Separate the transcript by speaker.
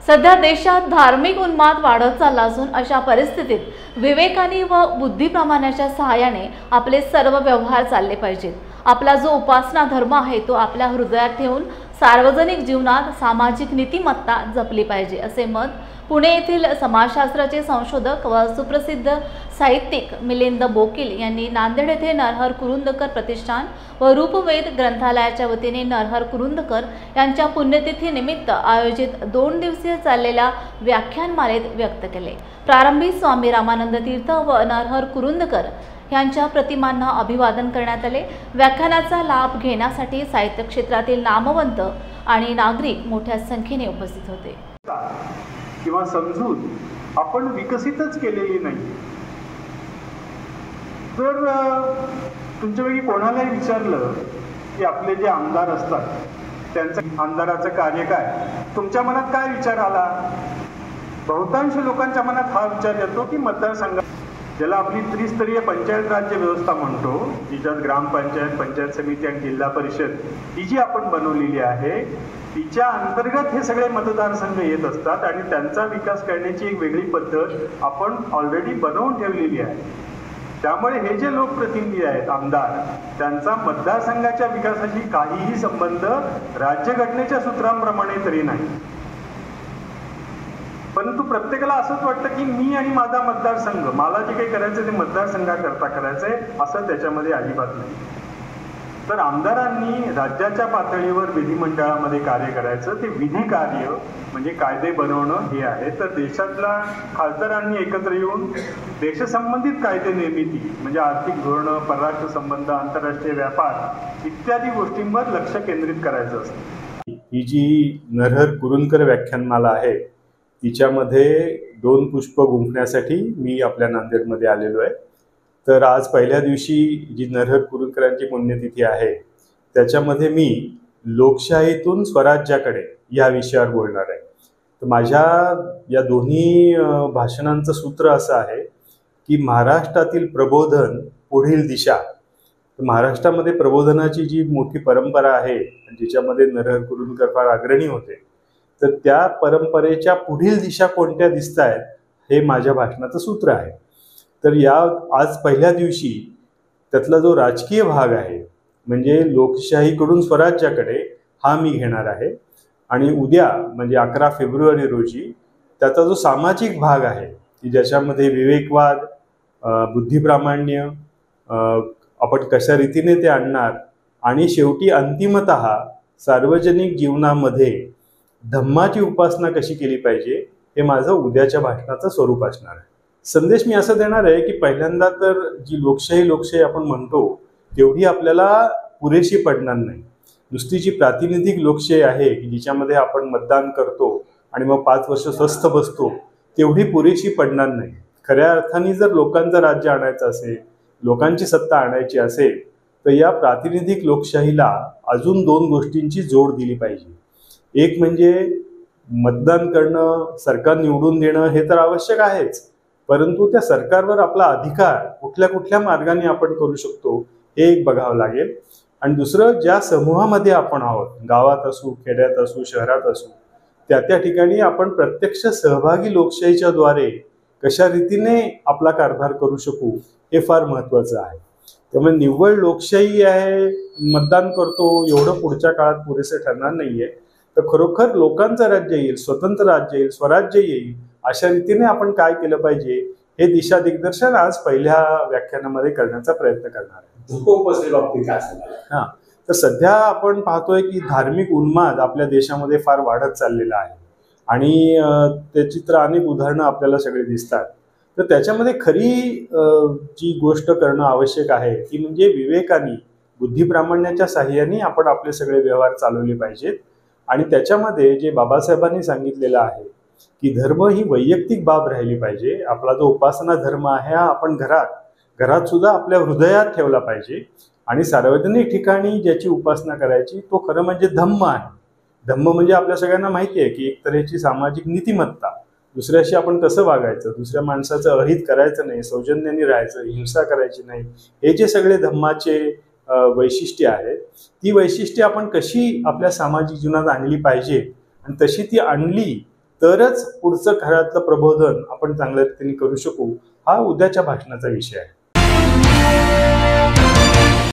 Speaker 1: सध्या देशात धार्मिक उन्माद वाढत चालला असून अशा परिस्थितीत विवेकाने व बुद्धिप्रामाण्याच्या सहाय्याने आपले सर्व व्यवहार चालले पाहिजेत। आपला जो उपासना धर्म आहे तो आपल्या हृदयात ठेवून सार्वजनिक जीवनात सामाजिक नीतिमत्ता जपली पाहिजे, असे मत पुणे येथील समाजशास्त्राचे संशोधक व सुप्रसिद्ध साहित्यिक मिलिंद बोकील यांनी नांदेड येथे नरहर कुरुंदकर प्रतिष्ठान व रूपवेद ग्रंथालयाच्या वतीने नरहर कुरुंदकर यांच्या पुण्यतिथीनिमित्त आयोजित 2 दिवसीय चाललेल्या व्याख्यानमालेत व्यक्त केले। प्रारंभी स्वामी रामानंद तीर्थ व नरहर कुरुंदकर यांच्या प्रतिमांना अभिवादन करण्यात आले। व्याख्यानाचा लाभ घेण्यासाठी साहित्य क्षेत्रातील नामवंत आणि नागरिक मोठ्या संख्येने उपस्थित होते।
Speaker 2: किंवा समजून आपण विकसितच केलेली नाही। जर तुमच्यापैकी कोणालाही विचारलं की आपले जे आमदार असतात त्यांचं आमदाराचं कार्य काय, तुमच्या मनात काय विचार आला? बहुतांश लोकांच्या मनात हा विचार येतो की मतदारसंघ, ज्याला आपली त्रिस्तरीय पंचायत राज्य व्यवस्था म्हणतो, जिच्यात ग्रामपंचायत, पंचायत समिती आणि जिल्हा परिषद ही जी आपण बनवलेली आहे तिच्या अंतर्गत हे सगळे मतदारसंघ येत असतात आणि त्यांचा विकास करण्याची एक वेगळी पद्धत आपण ऑलरेडी बनवून ठेवलेली आहे। त्यामुळे हे जे लोकप्रतिनिधी आहेत, आमदार, त्यांचा मतदारसंघाच्या विकासाशी काहीही संबंध राज्यघटनेच्या सूत्रांप्रमाणे तरी नाही। परंतु प्रत्येकाला असंच वाटतं की मी आणि माझा मतदारसंघ, मला जे काही करायचं ते मतदारसंघाकरता करायचंय, असं त्याच्यामध्ये अजिबात नाही। तर आमदारांनी राज्याच्या पातळीवर विधिमंडळामध्ये कार्य करायचं, ते विधी कार्य म्हणजे कायदे बनवणं हे आहे। तर देशातल्या खासदारांनी एकत्र येऊन देशसंबंधित कायदे निर्मिती म्हणजे आर्थिक धोरणं, परराष्ट्र संबंध, आंतरराष्ट्रीय व्यापार इत्यादी गोष्टींवर लक्ष केंद्रित करायचं असतं।
Speaker 3: ही जी नरहर कुरुंदकर व्याख्यानमाला आहे तिच्यामध्ये 2 पुष्प गुंफण्यासाठी मी आपल्या नांदेडमध्ये आलेलो आहे। तर आज पहिल्या दिवशी जी नरहर कुरुंदकरांची पुण्यतिथी आहे त्याच्यामध्ये मी लोकशाहीतून स्वराज्याकडे या विषयावर बोलणार आहे। तर माझ्या या दोन्ही भाषणांचं सूत्र असं आहे की महाराष्ट्रातील प्रबोधन पुढील दिशा। महाराष्ट्रामध्ये प्रबोधनाची जी मोठी परंपरा आहे ज्याच्यामध्ये नरहर कुरुंदकर फार अग्रणी होते, तर त्या परंपरेच्या पुढील दिशा कोणत्या दिसत आहेत हे माझ्या भाषणाचं सूत्र आहे। तर या आज पहिल्या दिवशी त्यातला जो राजकीय भाग आहे म्हणजे लोकशाहीकडून स्वराज्याकडे हा मी घेणार आहे आणि उद्या म्हणजे 11 फेब्रुवारी रोजी त्याचा जो सामाजिक भाग आहे की ज्याच्यामध्ये विवेकवाद, बुद्धिप्रामाण्य आपण कशा रीतीने ते आणणार आणि शेवटी अंतिमतः सार्वजनिक जीवनामध्ये धम्माची उपासना कशी केली पाहिजे हे माझं उद्याच्या भाषणाचं स्वरूप असणार आहे। संदेश मी असं देणार आहे की पहिल्यांदा तर जी लोकशाही आपण म्हणतो तेवढी आपल्याला पुरेशी पडणार नाही। नुसती जी प्रातिनिधिक लोकशाही आहे की जिच्यामध्ये आपण मतदान करतो आणि मग 5 वर्ष स्वस्थ बसतो तेवढी पुरेशी पडणार नाही। खऱ्या अर्थाने जर लोकांचं राज्य आणायचं असेल, लोकांची सत्ता आणायची असेल तर या प्रातिनिधिक लोकशाहीला अजून 2 गोष्टींची जोड दिली पाहिजे। एक म्हणजे मतदान करणं, सरकार निवडून देणं हे तर आवश्यक आहेच, परंतु त्या सरकारवर आपला अधिकार कुठल्या कुठल्या मार्गाने आपण करू शकतो हे एक बघावं लागेल। आणि दुसरं, ज्या समूहामध्ये आपण आहोत, गावात असू, खेड्यात असू, शहरात असू, त्या ठिकाणी आपण प्रत्यक्ष सहभागी लोकशाहीच्या द्वारे कशा रीतीने आपला कारभार करू शकू हे फार महत्त्वाचं आहे। त्यामुळे निव्वळ लोकशाही आहे, मतदान करतो एवढं पुढच्या काळात पुरेसे ठरणार नाहीये। तर खरोखर लोकांचं राज्य येईल, स्वतंत्र राज्य येईल, स्वराज्य येईल, अशा रीतीने आपण काय केलं पाहिजे हे दिशा दिग्दर्शन आज पहिल्या व्याख्यानामध्ये करण्याचा प्रयत्न करणार आहे। तर सध्या आपण पाहतोय की धार्मिक उन्माद आपल्या देशामध्ये फार वाढत चाललेला आहे आणि त्याची तर अनेक उदाहरणं आपल्याला सगळे दिसतात। तर त्याच्यामध्ये खरी जी गोष्ट करणं आवश्यक आहे ती म्हणजे विवेकाने, बुद्धिप्रामाण्याच्या साहाय्याने आपण आपले सगळे व्यवहार चालवले पाहिजेत। आणि त्याच्यामध्ये जे बाबासाहेबांनी सांगितलेलं आहे की धर्म ही वैयक्तिक बाब राहिली पाहिजे। आपला जो उपासना धर्म आहे हा आपण घरात सुद्धा आपल्या हृदयात ठेवला पाहिजे आणि सार्वजनिक ठिकाणी ज्याची उपासना करायची तो खरं म्हणजे धम्म आहे। धम्म म्हणजे आपल्या सगळ्यांना माहिती आहे की एक तऱ्हेची सामाजिक नीतिमत्ता, दुसऱ्याशी आपण कसं वागायचं, दुसऱ्या माणसाचं अहित करायचं नाही, सौजन्याने राहायचं, हिंसा करायची नाही, हे जे सगळे धम्माचे वैशिष्ट्ये आहेत ती वैशिष्ट्ये आपण कशी आपल्या सामाजिक जीवनात आणली पाहिजे आणि तशी ती आणली तरच पुढचं घरातलं प्रबोधन आपण चांगल्या रीतीने करू शकू. हा उद्याच्या भाषणाचा विषय आहे.